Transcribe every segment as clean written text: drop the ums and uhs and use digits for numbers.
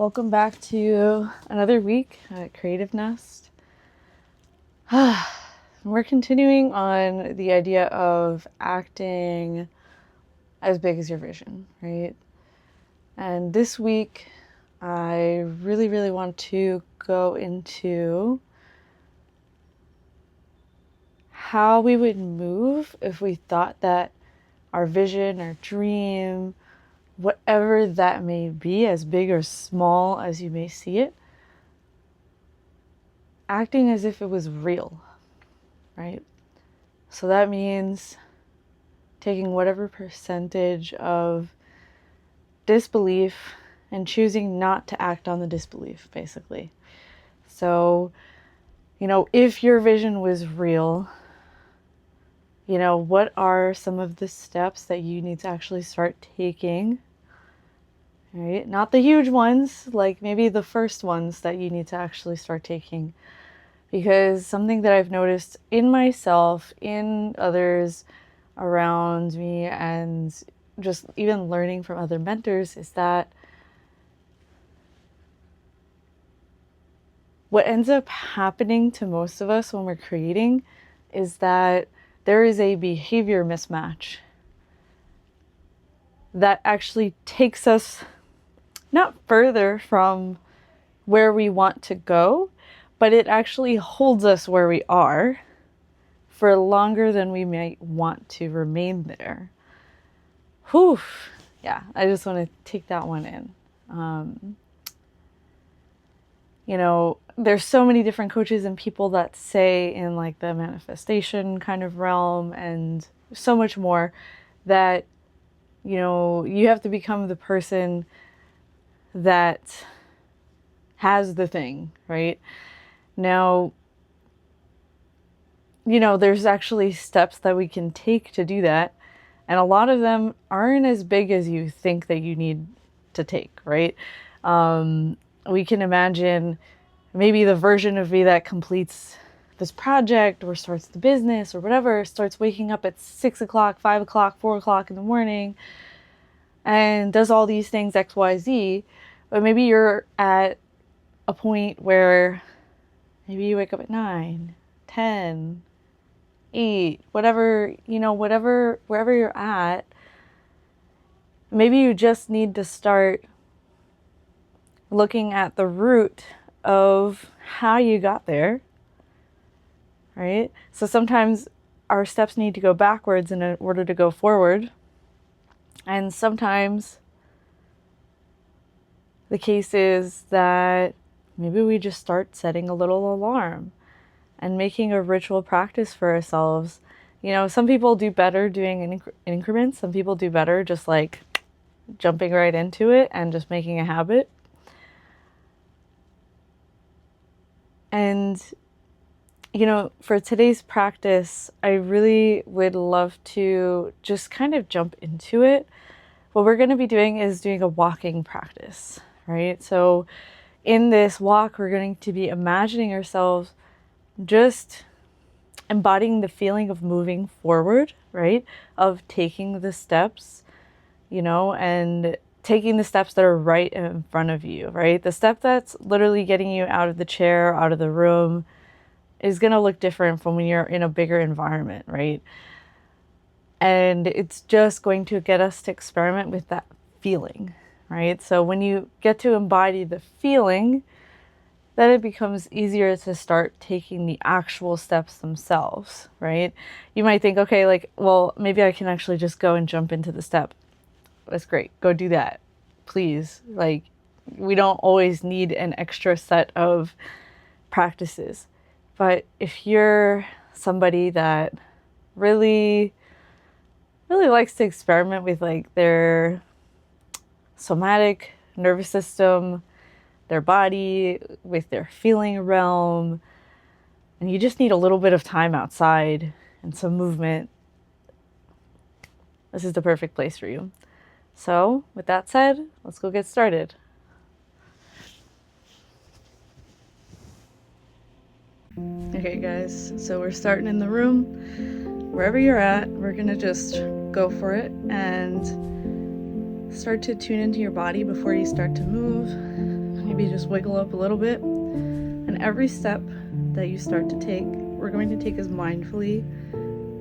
Welcome back to another week at Creative Nest. We're continuing on the idea of acting as big as your vision, right? And this week, I really want to go into how we would move if we thought that our vision, our dream, whatever that may be, as big or small as you may see it, acting as if it was real, right? So that means taking whatever percentage of disbelief and choosing not to act on the disbelief, basically. So, if your vision was real, what are some of the steps that you need to actually start taking? Right? Not the huge ones, like maybe the first ones that you need to actually start taking. Because something that I've noticed in myself, in others around me, and just even learning from other mentors is that what ends up happening to most of us when we're creating is that there is a behavior mismatch that actually takes us not further from where we want to go, but it actually holds us where we are for longer than we might want to remain there. Whew. Yeah, I just want to take that one in. There's so many different coaches and people that say in like the manifestation kind of realm and so much more that, you have to become the person that has the thing, right? Now, there's actually steps that we can take to do that. And a lot of them aren't as big as you think that you need to take, right? We can imagine maybe the version of me that completes this project or starts the business or whatever, starts waking up at 6 o'clock, 5 o'clock, 4 o'clock in the morning and does all these things X, Y, Z. But maybe you're at a point where maybe you wake up at 9, 10, 8, whatever, wherever you're at. Maybe you just need to start looking at the root of how you got there, right? So sometimes our steps need to go backwards in order to go forward. And sometimes the case is that maybe we just start setting a little alarm and making a ritual practice for ourselves. Some people do better doing increments. Some people do better just like jumping right into it and just making a habit. And, for today's practice, I really would love to just kind of jump into it. What we're going to be doing is doing a walking practice, right? So in this walk, we're going to be imagining ourselves just embodying the feeling of moving forward, right? Of taking the steps, and taking the steps that are right in front of you, right? The step that's literally getting you out of the chair, out of the room, is going to look different from when you're in a bigger environment, right? And it's just going to get us to experiment with that feeling, right? So when you get to embody the feeling, then it becomes easier to start taking the actual steps themselves, right? You might think, okay, well, maybe I can actually just go and jump into the step. That's great. Go do that, please. We don't always need an extra set of practices. But if you're somebody that really, really likes to experiment with their somatic nervous system, their body, with their feeling realm, and you just need a little bit of time outside and some movement, this is the perfect place for you. So with that said, let's go get started. Okay guys, so we're starting in the room. Wherever you're at, we're gonna just go for it and start to tune into your body before you start to move. maybe just wiggle up a little bit. And every step that you start to take, we're going to take as mindfully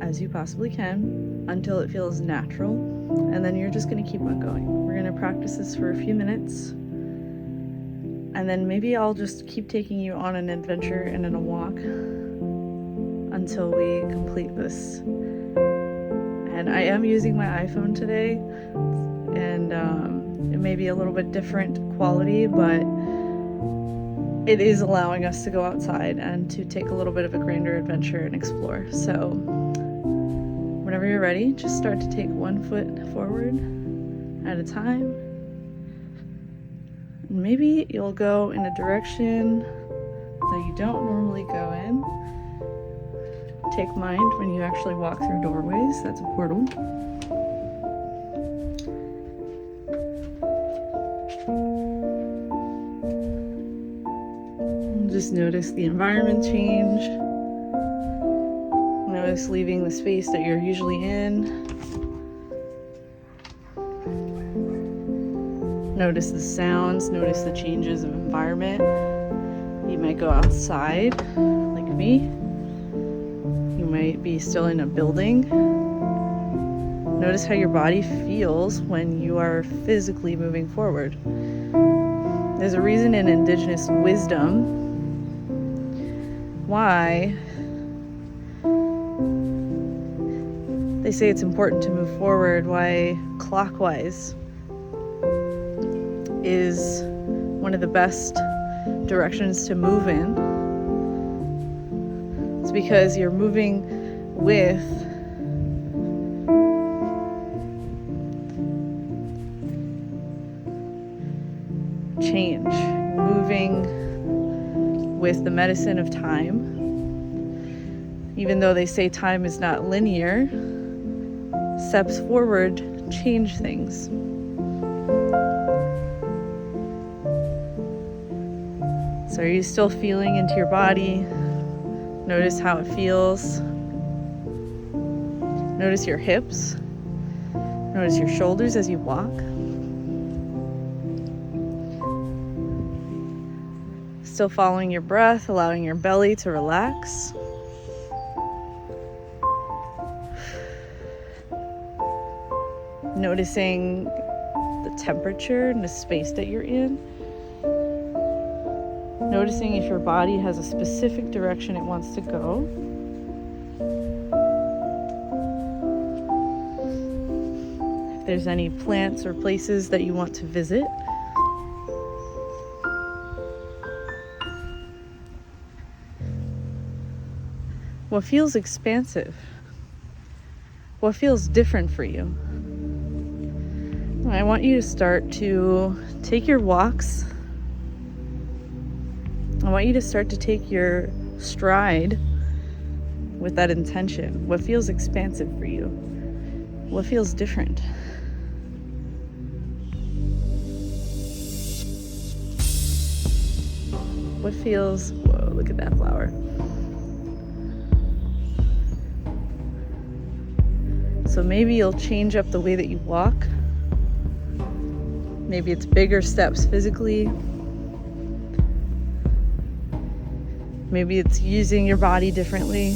as you possibly can until it feels natural. And then you're just going to keep on going. We're going to practice this for a few minutes. And then maybe I'll just keep taking you on an adventure and in a walk until we complete this. And I am using my iPhone today, and it may be a little bit different quality, but it is allowing us to go outside and to take a little bit of a grander adventure and explore. So whenever you're ready, just start to take one foot forward at a time. And maybe you'll go in a direction that you don't normally go in. Take mind when you actually walk through doorways. That's a portal. And just notice the environment change. Notice leaving the space that you're usually in. Notice the sounds, notice the changes of environment. You might go outside, like me. You might be still in a building. Notice how your body feels when you are physically moving forward. There's a reason in indigenous wisdom why they say it's important to move forward, why clockwise is one of the best directions to move in. It's because you're moving with change, moving with the medicine of time. Even though they say time is not linear, steps forward change things. So are you still feeling into your body? Notice how it feels. Notice your hips. Notice your shoulders as you walk. Still following your breath, allowing your belly to relax. Noticing the temperature and the space that you're in. Noticing if your body has a specific direction it wants to go. If there's any plants or places that you want to visit. What feels expansive? What feels different for you? I want you to start to take your walks. I want you to start to take your stride with that intention. What feels expansive for you? What feels different? What feels, whoa, look at that flower. So maybe you'll change up the way that you walk. Maybe it's bigger steps physically. Maybe it's using your body differently.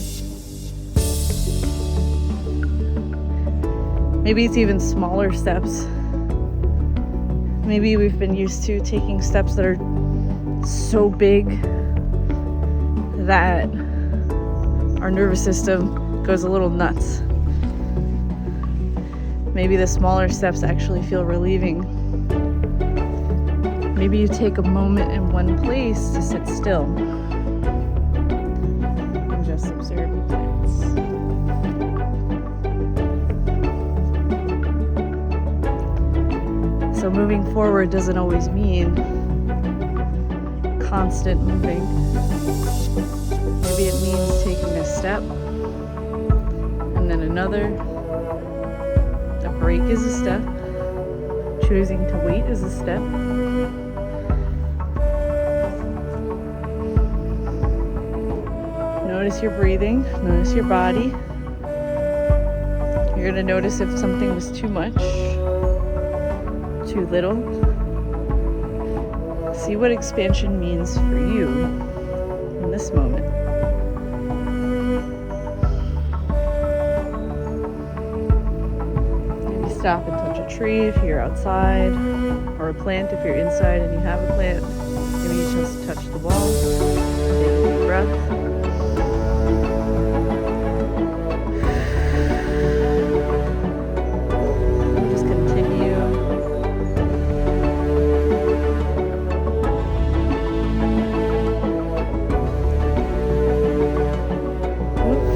Maybe it's even smaller steps. Maybe we've been used to taking steps that are so big that our nervous system goes a little nuts. Maybe the smaller steps actually feel relieving. Maybe you take a moment in one place to sit still. Just observe the plants. So moving forward doesn't always mean constant moving. Maybe it means taking a step and then another. A break is a step. Choosing to wait is a step. Notice your breathing, notice your body. You're going to notice if something was too much, too little. See what expansion means for you in this moment. Maybe stop and touch a tree if you're outside, or a plant if you're inside and you have a plant. Maybe you just touch the wall. Take a deep breath.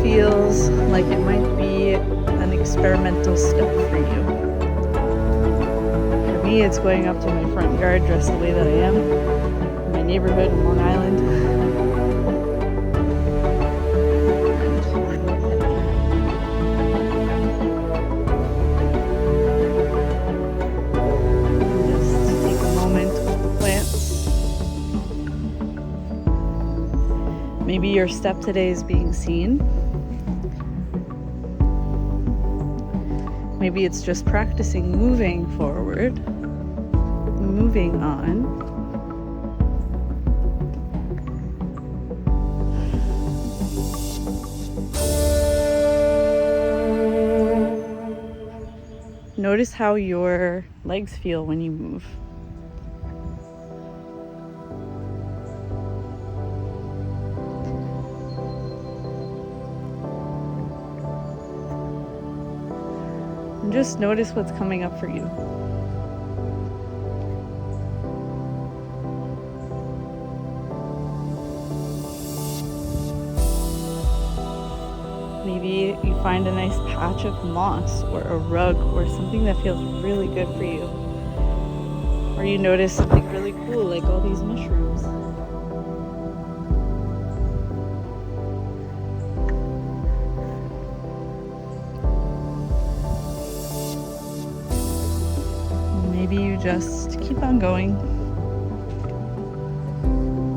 Feels like it might be an experimental step for you. For me, it's going up to my front yard dressed the way that I am, in my neighborhood in Long Island. Just take a moment with the plants. Maybe your step today is being seen. Maybe it's just practicing moving forward, moving on. Notice how your legs feel when you move. And just notice what's coming up for you. Maybe you find a nice patch of moss or a rug or something that feels really good for you. Or you notice something really cool like all these mushrooms. Maybe you just keep on going.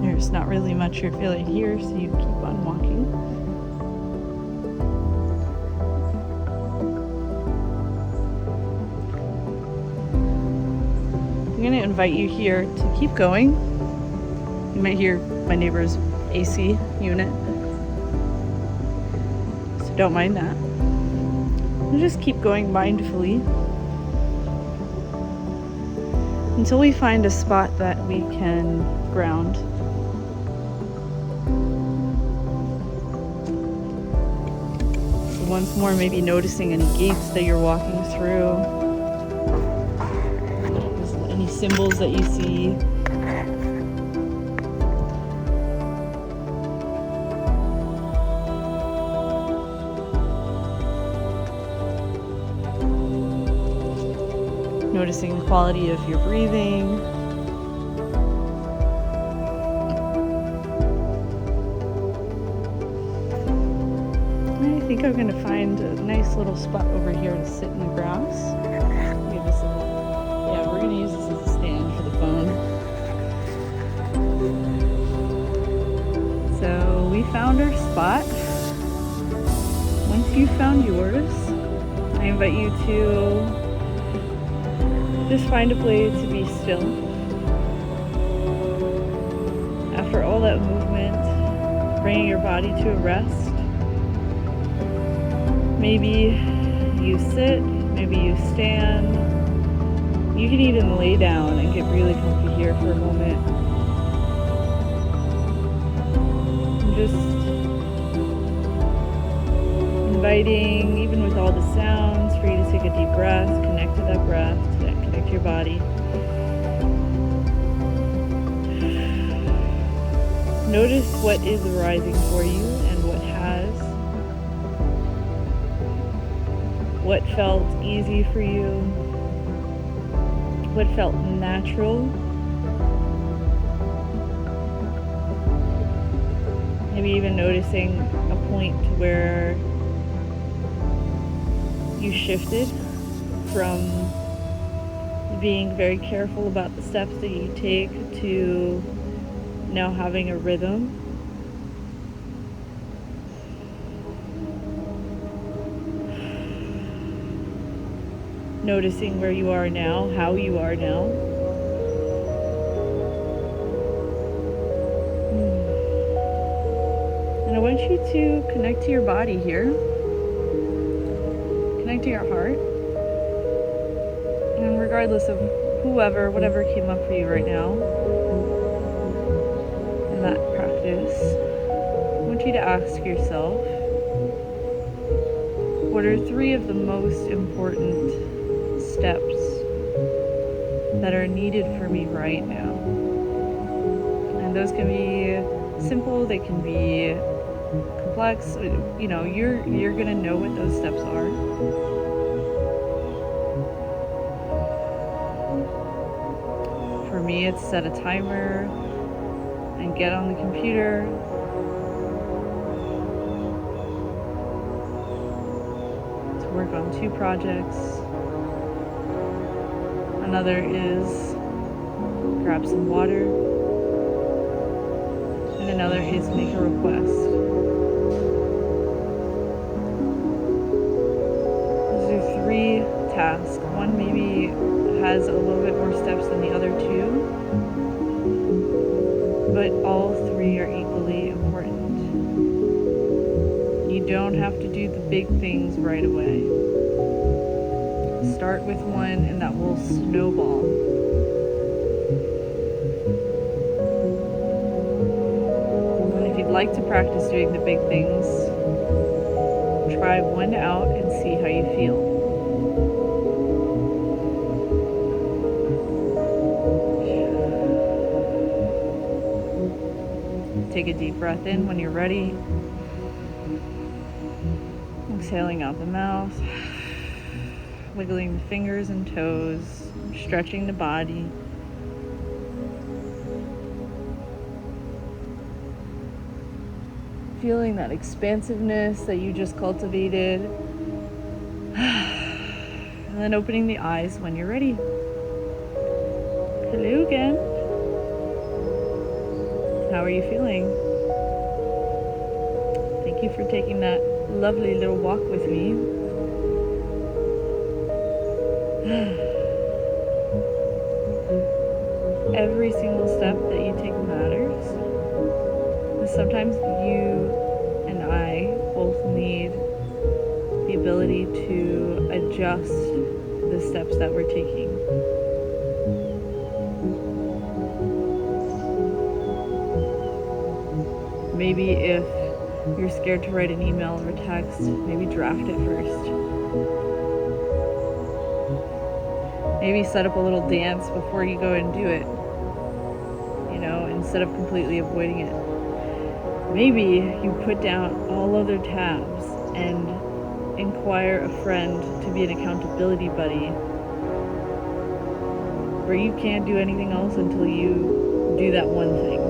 There's not really much you're feeling here, so you keep on walking. I'm going to invite you here to keep going. You might hear my neighbor's AC unit, so don't mind that. And just keep going mindfully until we find a spot that we can ground. So once more, maybe noticing any gates that you're walking through, any symbols that you see. Noticing the quality of your breathing. I think I'm going to find a nice little spot over here to sit in the grass. Yeah, we're going to use this as a stand for the phone. So we found our spot. Once you've found yours, I invite you to just find a place to be still. After all that movement, bringing your body to a rest. Maybe you sit, maybe you stand. You can even lay down and get really comfy here for a moment. And just inviting, even with all the sounds, for you to take a deep breath, connect to that breath, connect to your body. Notice what is arising for you and what has. What felt easy for you. What felt natural. Maybe even noticing a point where you shifted from being very careful about the steps that you take to now having a rhythm. Noticing where you are now, how you are now. want you to connect to your body here. Connect to your heart. And regardless of whatever came up for you right now in that practice, I want you to ask yourself, what are 3 of the most important steps that are needed for me right now? And those can be simple, they can be complex. You know, you're gonna know what those steps are. For me, it's set a timer and get on the computer. To work on 2 projects. Another is grab some water. And another is make a request. Those are 3 tasks. One maybe has a little bit more steps than the other 2, but all 3 are equally important. You don't have to do the big things right away. Start with one and that will snowball. And if you'd like to practice doing the big things, try one out and see how you feel. Take a deep breath in when you're ready. Exhaling out the mouth. Wiggling the fingers and toes. Stretching the body. Feeling that expansiveness that you just cultivated. And then opening the eyes when you're ready. Hello again. How are you feeling? Thank you for taking that lovely little walk with me. Every single step that you take matters. Sometimes you and I both need the ability to adjust the steps that we're taking. Maybe if you're scared to write an email or a text, maybe draft it first. Maybe set up a little dance before you go and do it, instead of completely avoiding it. Maybe you put down all other tabs and inquire a friend to be an accountability buddy, where you can't do anything else until you do that one thing.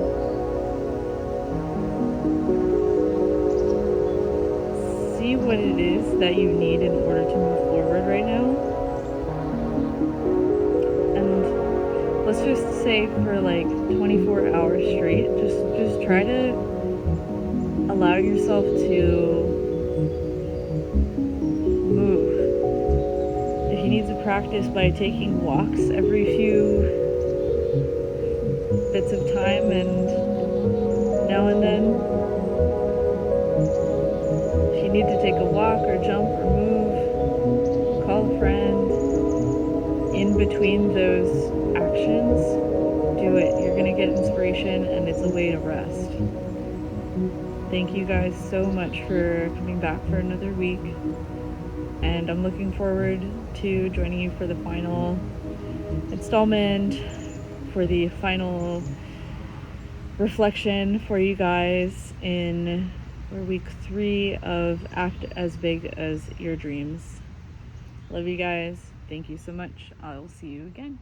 See what it is that you need in order to move forward right now. And let's just say for like 24 hours straight, just try to allow yourself to move. If you need to practice by taking walks every few bits of time and now and then, if you need to take a walk or jump or move, call a friend, in between those actions, do it. You're gonna get inspiration and it's a way to rest. Thank you guys so much for coming back for another week, and I'm looking forward to joining you for the final installment, for the final reflection for you guys in week 3 of Act as Big as Your Dreams. Love you guys. Thank you so much. I'll see you again.